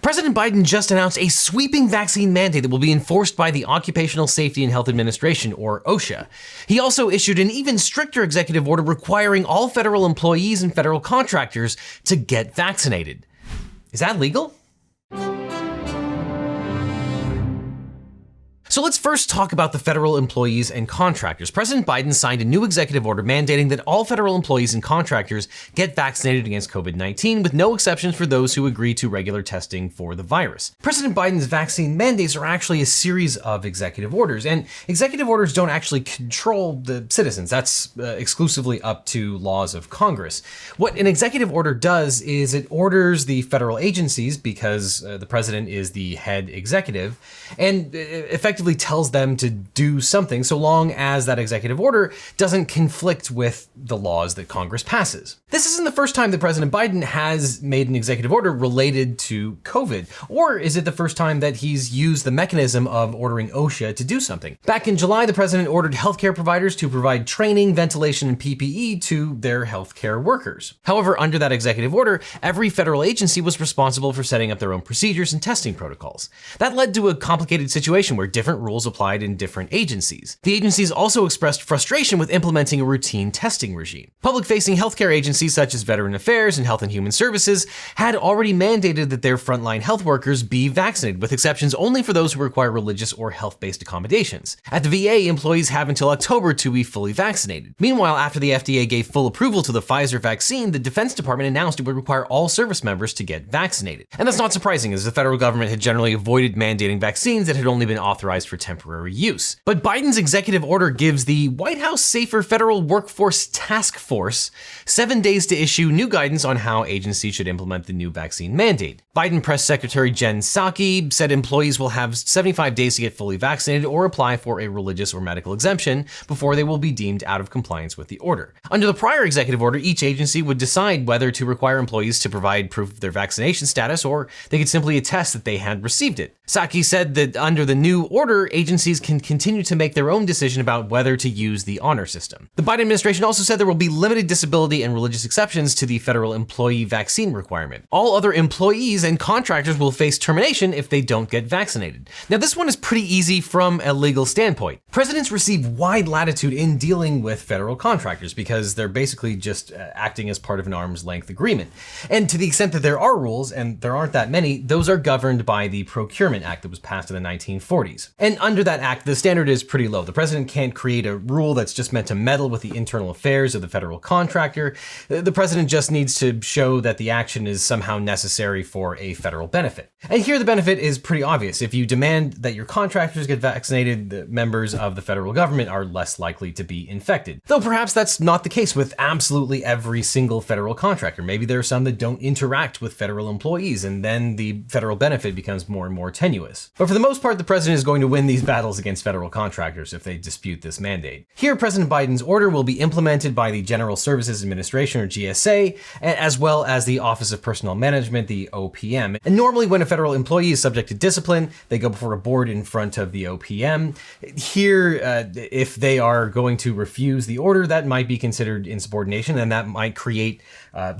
President Biden just announced a sweeping vaccine mandate that will be enforced by the Occupational Safety and Health Administration, or OSHA. He also issued an even stricter executive order requiring all federal employees and federal contractors to get vaccinated. Is that legal? So let's first talk about the federal employees and contractors. President Biden signed a new executive order mandating that all federal employees and contractors get vaccinated against COVID-19, with no exceptions for those who agree to regular testing for the virus. President Biden's vaccine mandates are actually a series of executive orders, and executive orders don't actually control the citizens. That's exclusively up to laws of Congress. What an executive order does is it orders the federal agencies, because the president is the head executive, and effectively tells them to do something so long as that executive order doesn't conflict with the laws that Congress passes. This isn't the first time that President Biden has made an executive order related to COVID, or is it the first time that he's used the mechanism of ordering OSHA to do something? Back in July, the president ordered healthcare providers to provide training, ventilation, and PPE to their healthcare workers. However, under that executive order, every federal agency was responsible for setting up their own procedures and testing protocols. That led to a complicated situation where different rules applied in different agencies. The agencies also expressed frustration with implementing a routine testing regime. Public-facing healthcare agencies such as Veteran Affairs and Health and Human Services had already mandated that their frontline health workers be vaccinated, with exceptions only for those who require religious or health-based accommodations. At the VA, employees have until October to be fully vaccinated. Meanwhile, after the FDA gave full approval to the Pfizer vaccine, the Defense Department announced it would require all service members to get vaccinated. And that's not surprising, as the federal government had generally avoided mandating vaccines that had only been authorized for temporary use. But Biden's executive order gives the White House Safer Federal Workforce Task Force 7 days to issue new guidance on how agencies should implement the new vaccine mandate. Biden Press Secretary Jen Psaki said employees will have 75 days to get fully vaccinated or apply for a religious or medical exemption before they will be deemed out of compliance with the order. Under the prior executive order, each agency would decide whether to require employees to provide proof of their vaccination status, or they could simply attest that they had received it. Psaki said that under the new order, agencies can continue to make their own decision about whether to use the honor system. The Biden administration also said there will be limited disability and religious exceptions to the federal employee vaccine requirement. All other employees and contractors will face termination if they don't get vaccinated. Now, this one is pretty easy from a legal standpoint. Presidents receive wide latitude in dealing with federal contractors because they're basically just acting as part of an arm's length agreement. And to the extent that there are rules, and there aren't that many, those are governed by the Procurement Act that was passed in the 1940s. And under that act, the standard is pretty low. The president can't create a rule that's just meant to meddle with the internal affairs of the federal contractor. The president just needs to show that the action is somehow necessary for a federal benefit. And here the benefit is pretty obvious. If you demand that your contractors get vaccinated, the members of the federal government are less likely to be infected. Though perhaps that's not the case with absolutely every single federal contractor. Maybe there are some that don't interact with federal employees, and then the federal benefit becomes more and more tenuous. But for the most part, the president is going to win these battles against federal contractors if they dispute this mandate. Here, President Biden's order will be implemented by the General Services Administration, or GSA, as well as the Office of Personnel Management, the OPM. And normally when a federal employee is subject to discipline, they go before a board in front of the OPM. Here, if they are going to refuse the order, that might be considered insubordination, and that might create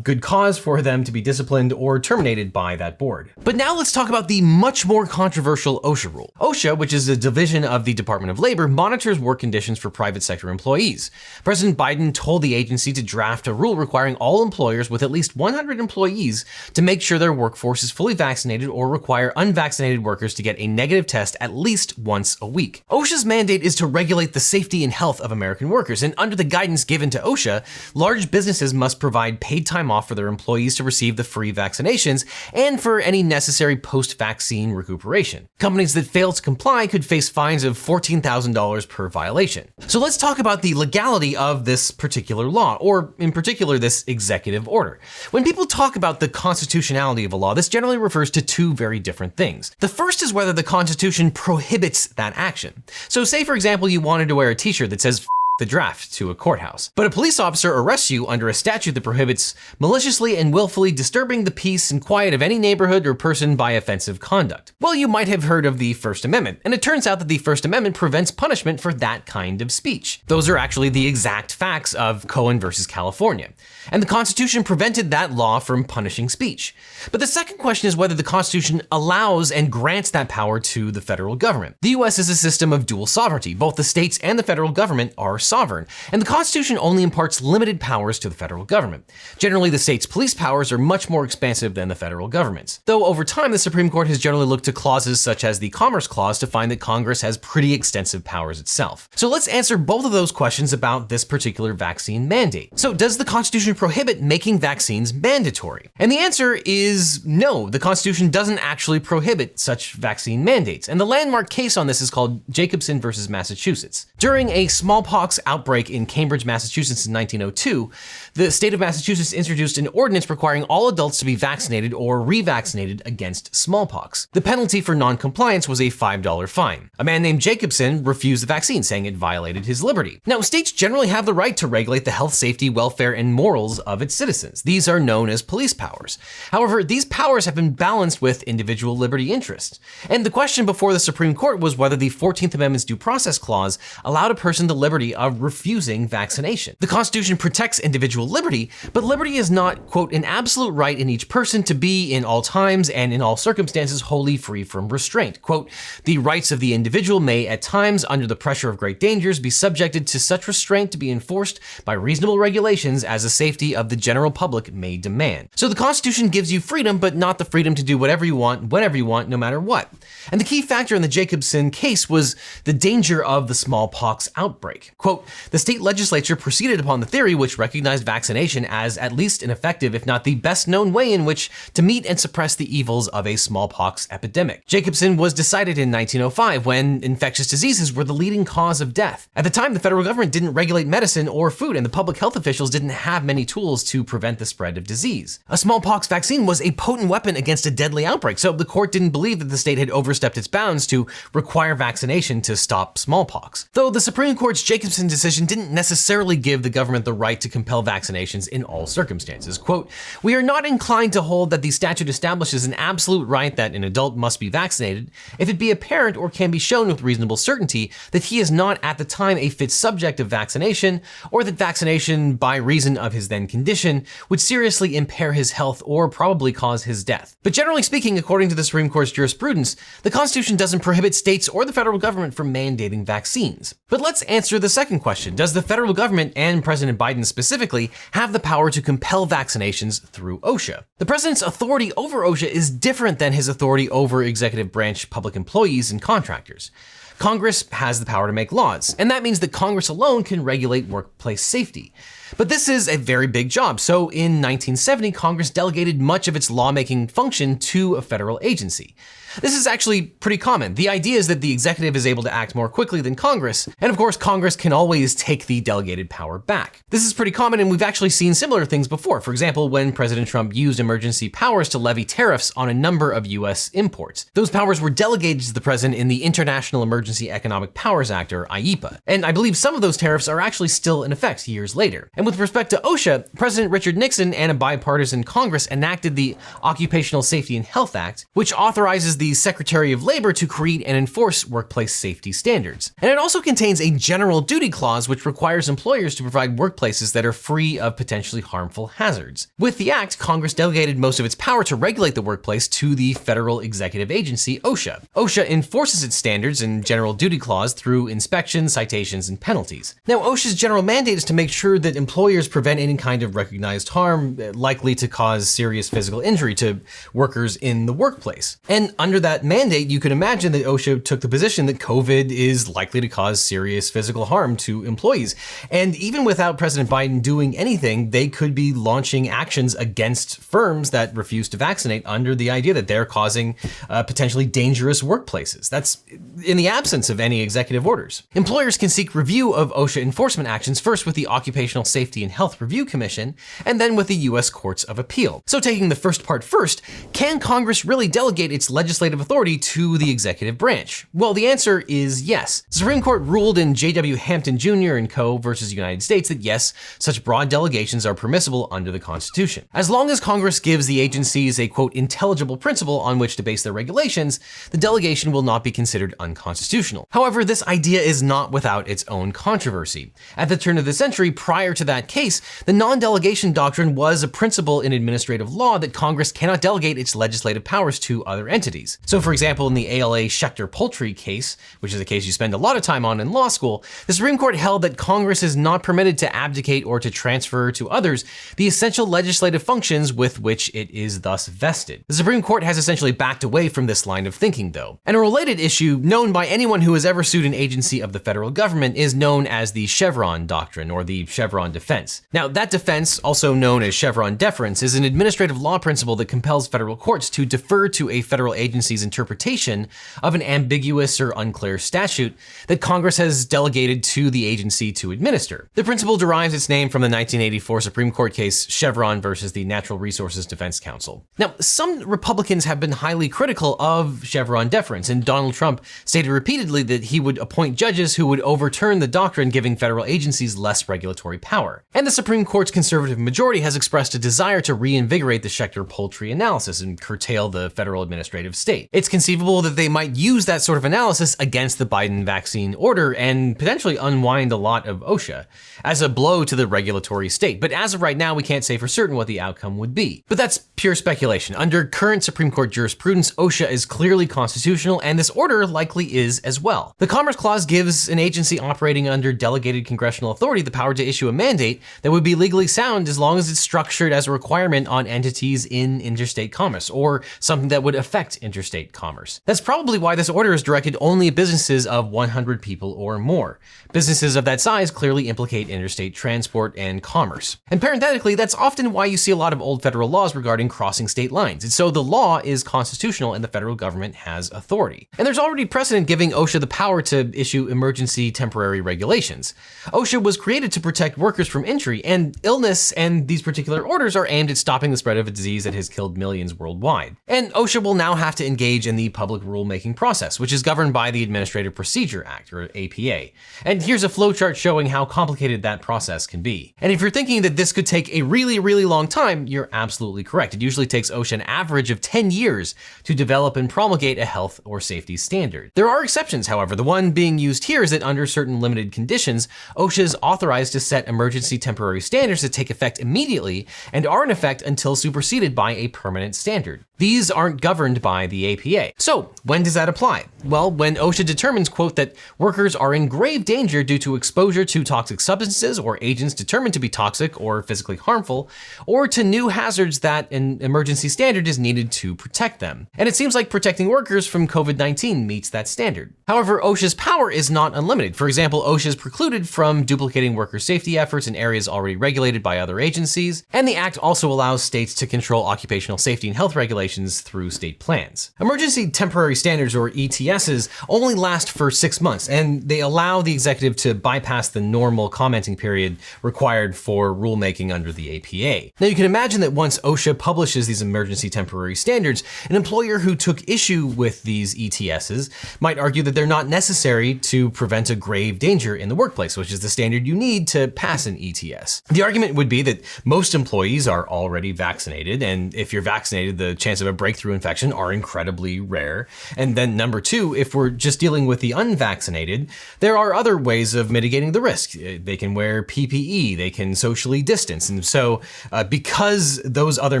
good cause for them to be disciplined or terminated by that board. But now let's talk about the much more controversial OSHA rule. OSHA, which is a division of the Department of Labor, monitors work conditions for private sector employees. President Biden told the agency to draft a rule requiring all employers with at least 100 employees to make sure their workforce is fully vaccinated or require unvaccinated workers to get a negative test at least once a week. OSHA's mandate is to regulate the safety and health of American workers, and under the guidance given to OSHA, large businesses must provide paid time off for their employees to receive the free vaccinations and for any necessary post-vaccine recuperation. Companies that fail to comply could face fines of $14,000 per violation. So let's talk about the legality of this particular law, or in particular this executive order. When people talk about the constitutionality of a law, this generally refers to two very different things. The first is whether the Constitution prohibits that action. So say, for example, you wanted to wear a t-shirt that says "F the draft to a courthouse. But a police officer arrests you under a statute that prohibits maliciously and willfully disturbing the peace and quiet of any neighborhood or person by offensive conduct. Well, you might have heard of the First Amendment, and it turns out that the First Amendment prevents punishment for that kind of speech. Those are actually the exact facts of Cohen versus California. And the Constitution prevented that law from punishing speech. But the second question is whether the Constitution allows and grants that power to the federal government. The US is a system of dual sovereignty. Both the states and the federal government are sovereign, and the Constitution only imparts limited powers to the federal government. Generally, the states' police powers are much more expansive than the federal government's. Though over time, the Supreme Court has generally looked to clauses such as the Commerce Clause to find that Congress has pretty extensive powers itself. So let's answer both of those questions about this particular vaccine mandate. So does the Constitution prohibit making vaccines mandatory? And the answer is no. The Constitution doesn't actually prohibit such vaccine mandates. And the landmark case on this is called Jacobson versus Massachusetts. During a smallpox outbreak in Cambridge, Massachusetts in 1902, the state of Massachusetts introduced an ordinance requiring all adults to be vaccinated or revaccinated against smallpox. The penalty for non-compliance was a $5 fine. A man named Jacobson refused the vaccine, saying it violated his liberty. Now, states generally have the right to regulate the health, safety, welfare, and morals of its citizens. These are known as police powers. However, these powers have been balanced with individual liberty interests. And the question before the Supreme Court was whether the 14th Amendment's Due Process Clause allowed a person the liberty of refusing vaccination. The Constitution protects individual liberty, but liberty is not, quote, an absolute right in each person to be in all times and in all circumstances wholly free from restraint. Quote, the rights of the individual may at times, under the pressure of great dangers, be subjected to such restraint to be enforced by reasonable regulations as the safety of the general public may demand. So the Constitution gives you freedom, but not the freedom to do whatever you want, whenever you want, no matter what. And the key factor in the Jacobson case was the danger of the smallpox outbreak. Quote, the state legislature proceeded upon the theory which recognized vaccination as at least an effective, if not the best known way in which to meet and suppress the evils of a smallpox epidemic. Jacobson was decided in 1905 when infectious diseases were the leading cause of death. At the time, the federal government didn't regulate medicine or food, and the public health officials didn't have many tools to prevent the spread of disease. A smallpox vaccine was a potent weapon against a deadly outbreak, so the court didn't believe that the state had overstepped its bounds to require vaccination to stop smallpox. Though the Supreme Court's Jacobson decision didn't necessarily give the government the right to compel vaccinations in all circumstances. Quote, we are not inclined to hold that the statute establishes an absolute right that an adult must be vaccinated if it be apparent or can be shown with reasonable certainty that he is not at the time a fit subject of vaccination, or that vaccination by reason of his then condition would seriously impair his health or probably cause his death. But generally speaking, according to the Supreme Court's jurisprudence, the Constitution doesn't prohibit states or the federal government from mandating vaccines. But let's answer the second question. Does the federal government, and President Biden specifically, have the power to compel vaccinations through OSHA? The president's authority over OSHA is different than his authority over executive branch public employees and contractors. Congress has the power to make laws, and that means that Congress alone can regulate workplace safety. But this is a very big job, so in 1970, Congress delegated much of its lawmaking function to a federal agency. This is actually pretty common. The idea is that the executive is able to act more quickly than Congress, and of course, Congress can always take the delegated power back. This is pretty common, and we've actually seen similar things before. For example, when President Trump used emergency powers to levy tariffs on a number of US imports. Those powers were delegated to the president in the International Emergency Economic Powers Act, or IEPA. And I believe some of those tariffs are actually still in effect years later. And with respect to OSHA, President Richard Nixon and a bipartisan Congress enacted the Occupational Safety and Health Act, which authorizes the Secretary of Labor to create and enforce workplace safety standards. And it also contains a general duty clause which requires employers to provide workplaces that are free of potentially harmful hazards. With the act, Congress delegated most of its power to regulate the workplace to the federal executive agency, OSHA. OSHA enforces its standards and general duty clause through inspections, citations, and penalties. Now, OSHA's general mandate is to make sure that employers prevent any kind of recognized harm likely to cause serious physical injury to workers in the workplace. And under that mandate, you could imagine that OSHA took the position that COVID is likely to cause serious physical harm to employees. And even without President Biden doing anything, they could be launching actions against firms that refuse to vaccinate under the idea that they're causing potentially dangerous workplaces. That's in the absence of any executive orders. Employers can seek review of OSHA enforcement actions first with the Occupational Safety and Health Review Commission, and then with the U.S. Courts of Appeal. So taking the first part first, can Congress really delegate its legislative authority to the executive branch? Well, the answer is yes. The Supreme Court ruled in J.W. Hampton Jr. and Co. versus United States that yes, such broad delegations are permissible under the Constitution. As long as Congress gives the agencies a, quote, intelligible principle on which to base their regulations, the delegation will not be considered unconstitutional. However, this idea is not without its own controversy. At the turn of the century, prior to that case, the non-delegation doctrine was a principle in administrative law that Congress cannot delegate its legislative powers to other entities. So for example, in the ALA Schechter Poultry case, which is a case you spend a lot of time on in law school, the Supreme Court held that Congress is not permitted to abdicate or to transfer to others the essential legislative functions with which it is thus vested. The Supreme Court has essentially backed away from this line of thinking, though. And a related issue known by anyone who has ever sued an agency of the federal government is known as the Chevron doctrine, or the Chevron defense. Now, that defense, also known as Chevron deference, is an administrative law principle that compels federal courts to defer to a federal agency's interpretation of an ambiguous or unclear statute that Congress has delegated to the agency to administer. The principle derives its name from the 1984 Supreme Court case Chevron versus the Natural Resources Defense Council. Now, some Republicans have been highly critical of Chevron deference, and Donald Trump stated repeatedly that he would appoint judges who would overturn the doctrine, giving federal agencies less regulatory power. And the Supreme Court's conservative majority has expressed a desire to reinvigorate the Schechter Poultry analysis and curtail the federal administrative state. It's conceivable that they might use that sort of analysis against the Biden vaccine order and potentially unwind a lot of Osha as a blow to the regulatory state. But as of right now, we can't say for certain what the outcome would be. But that's pure speculation. Under current Supreme Court jurisprudence, Osha is clearly constitutional, and this order likely is as well. The Commerce Clause gives an agency operating under delegated congressional authority the power to issue a mandate that would be legally sound as long as it's structured as a requirement on entities in interstate commerce, or something that would affect interstate commerce. That's probably why this order is directed only at businesses of 100 people or more. Businesses of that size clearly implicate interstate transport and commerce. And parenthetically, that's often why you see a lot of old federal laws regarding crossing state lines. And so the law is constitutional and the federal government has authority. And there's already precedent giving OSHA the power to issue emergency temporary regulations. OSHA was created to protect workers from injury and illness, and these particular orders are aimed at stopping the spread of a disease that has killed millions worldwide. And OSHA will now have to engage in the public rulemaking process, which is governed by the Administrative Procedure Act, or APA. And here's a flowchart showing how complicated that process can be. And if you're thinking that this could take a really, really long time, you're absolutely correct. It usually takes OSHA an average of 10 years to develop and promulgate a health or safety standard. There are exceptions, however. The one being used here is that under certain limited conditions, OSHA is authorized to set emergency temporary standards that take effect immediately and are in effect until superseded by a permanent standard. These aren't governed by the APA. So when does that apply? Well, when OSHA determines, quote, that workers are in grave danger due to exposure to toxic substances or agents determined to be toxic or physically harmful, or to new hazards that an emergency standard is needed to protect them. And it seems like protecting workers from COVID-19 meets that standard. However, OSHA's power is not unlimited. For example, OSHA is precluded from duplicating worker safety efforts in areas already regulated by other agencies, and the Act also allows states to control occupational safety and health regulations through state plans. Emergency temporary standards, or ETSs, only last for 6 months, and they allow the executive to bypass the normal commenting period required for rulemaking under the APA. Now, you can imagine that once OSHA publishes these emergency temporary standards, an employer who took issue with these ETSs might argue that they're not necessary to prevent a grave danger in the workplace, which is the standard you need to pass an ETS. The argument would be that most employees are already vaccinated, and if you're vaccinated, the chance of a breakthrough infection are incredibly rare. And then number two, if we're just dealing with the unvaccinated, there are other ways of mitigating the risk. They can wear PPE, they can socially distance. And so because those other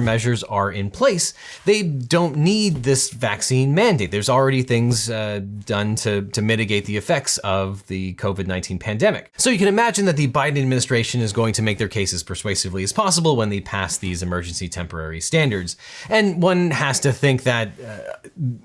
measures are in place, they don't need this vaccine mandate. There's already things done to mitigate the effects of the COVID-19 pandemic. So you can imagine that the Biden administration is going to make their case as persuasively as possible when they pass these emergency temporary standards. And one has to think that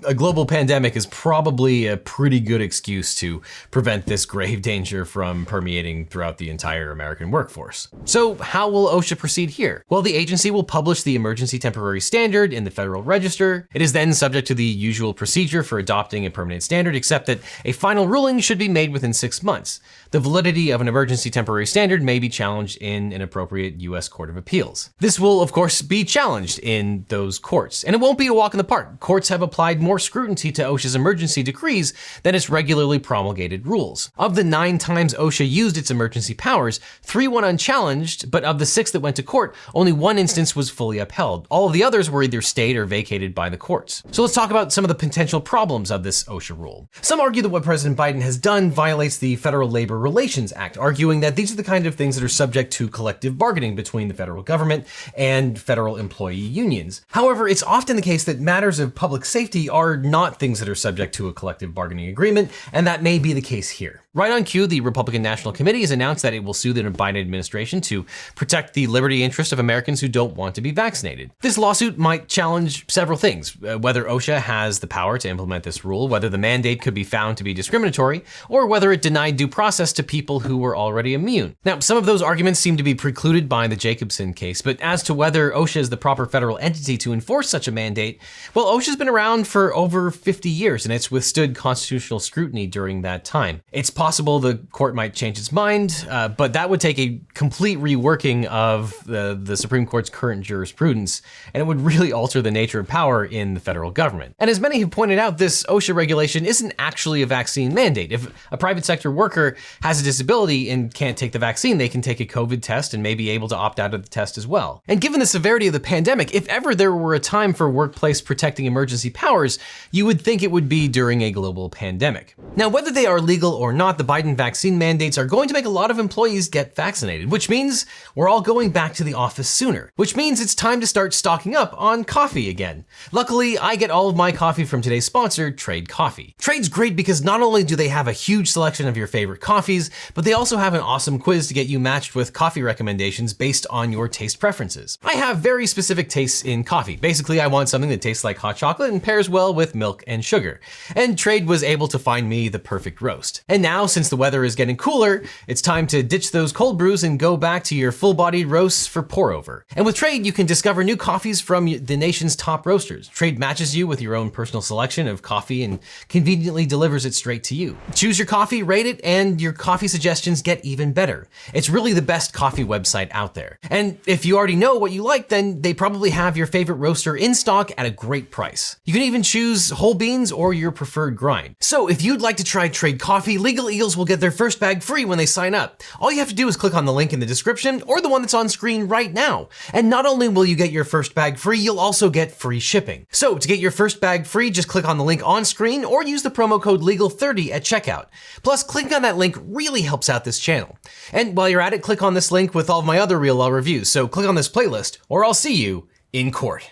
a global pandemic is probably a pretty good excuse to prevent this grave danger from permeating throughout the entire American workforce. So how will OSHA proceed here? Well, the agency will publish the emergency temporary standard in the Federal Register. It is then subject to the usual procedure for adopting a permanent standard, except that a final ruling should be made within 6 months. The validity of an emergency temporary standard may may be challenged in an appropriate US Court of Appeals. This will, of course, be challenged in those courts, and it won't be a walk in the park. Courts have applied more scrutiny to OSHA's emergency decrees than its regularly promulgated rules. Of the 9 times OSHA used its emergency powers, 3 went unchallenged, but of the 6 that went to court, only 1 instance was fully upheld. All of the others were either stayed or vacated by the courts. So let's talk about some of the potential problems of this OSHA rule. Some argue that what President Biden has done violates the Federal Labor Relations Act, arguing that these are the kind of things that are subject to collective bargaining between the federal government and federal employee unions. However, it's often the case that matters of public safety are not things that are subject to a collective bargaining agreement, and that may be the case here. Right on cue, the Republican National Committee has announced that it will sue the Biden administration to protect the liberty interest of Americans who don't want to be vaccinated. This lawsuit might challenge several things: whether OSHA has the power to implement this rule, whether the mandate could be found to be discriminatory, or whether it denied due process to people who were already immune. Now, some of those arguments seem to be precluded by the Jacobson case, but as to whether OSHA is the proper federal entity to enforce such a mandate, well, OSHA's been around for over 50 years, and it's withstood constitutional scrutiny during that time. It's possible the court might change its mind, but that would take a complete reworking of the Supreme Court's current jurisprudence, and it would really alter the nature of power in the federal government. And as many have pointed out, this OSHA regulation isn't actually a vaccine mandate. If a private sector worker has a disability and can't take the vaccine, they can take a COVID test and may be able to opt out of the test as well. And given the severity of the pandemic, if ever there were a time for workplace protecting emergency powers, you would think it would be during a global pandemic. Now, whether they are legal or not, the Biden vaccine mandates are going to make a lot of employees get vaccinated, which means we're all going back to the office sooner, which means it's time to start stocking up on coffee again. Luckily, I get all of my coffee from today's sponsor, Trade Coffee. Trade's great because not only do they have a huge selection of your favorite coffees, but they also have an awesome quiz to get you matched with coffee recommendations based on your taste preferences. I have very specific tastes in coffee. Basically, I want something that tastes like hot chocolate and pairs well with milk and sugar. And Trade was able to find me the perfect roast. And now, since the weather is getting cooler, it's time to ditch those cold brews and go back to your full-bodied roasts for pour over. And with Trade, you can discover new coffees from the nation's top roasters. Trade matches you with your own personal selection of coffee and conveniently delivers it straight to you. Choose your coffee, rate it, and your coffee suggestions get even better. It's really the best coffee website out there. And if you already know what you like, then they probably have your favorite roaster in stock at a great price. You can even choose whole beans or your preferred grind. So if you'd like to try Trade Coffee, Legal Eagles will get their first bag free when they sign up. All you have to do is click on the link in the description or the one that's on screen right now. And not only will you get your first bag free, you'll also get free shipping. So to get your first bag free, just click on the link on screen or use the promo code LEGAL30 at checkout. Plus, clicking on that link really helps out this channel. And while you're at it, click on this link with all of my other Real Law reviews. So click on this playlist or I'll see you in court.